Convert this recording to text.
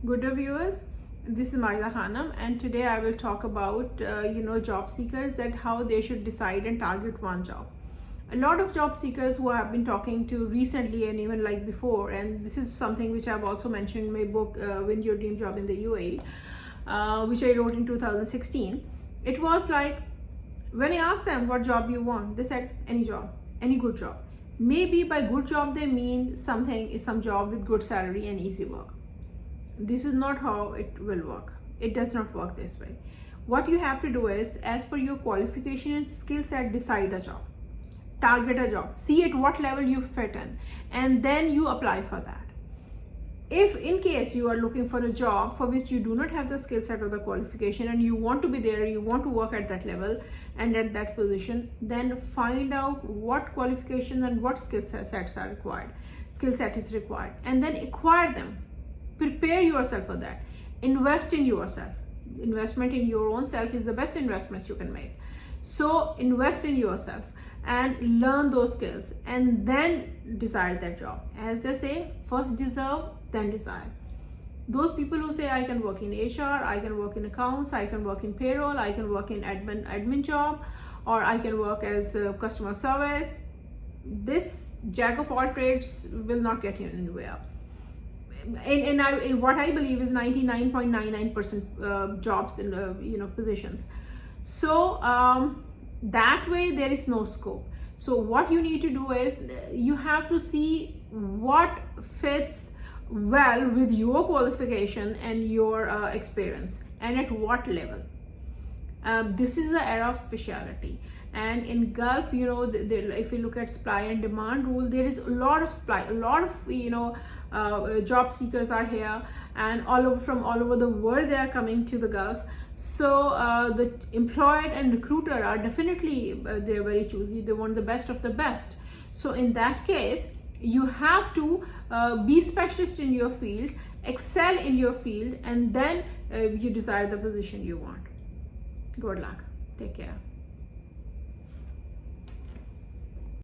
Good day, viewers. This is Maida Khanam, and today I will talk about job seekers, that how they should decide and target one job. A lot of job seekers who I have been talking to recently and even like before, and this is something which I've also mentioned in my book Win Your Dream Job in the UAE, which I wrote in 2016. It was like, when I asked them what job you want, they said any job, any good job. Maybe by good job they mean some job with good salary and easy work. This is not how it will work. It does not work this way. What you have to do is, as per your qualification and skill set, decide a job, target a job, see at what level you fit in, and then you apply for that. If in case you are looking for a job for which you do not have the skill set or the qualification, and you want to be there, you want to work at that level and at that position, then find out what qualifications and what skill set is required, and then acquire them. Prepare yourself for that. Invest in yourself. Investment in your own self is the best investment you can make. So invest in yourself and learn those skills, and then decide that job. As they say, first deserve, then decide. Those people who say, I can work in HR, I can work in accounts, I can work in payroll, I can work in admin job, or I can work as customer service, this jack of all trades will not get you anywhere. In what I believe is 99.99% jobs in positions. So that way there is no scope. So what you need to do is, you have to see what fits well with your qualification and your experience, and at what level. This is the era of speciality, and in Gulf, if you look at supply and demand rule, there is a lot of supply, a lot of job seekers are here, and from all over the world they are coming to the Gulf. So the employer and recruiter are definitely they're very choosy. They want the best of the best. So in that case, you have to be specialist in your field, excel in your field, and then you decide the position you want. Good luck. Take care.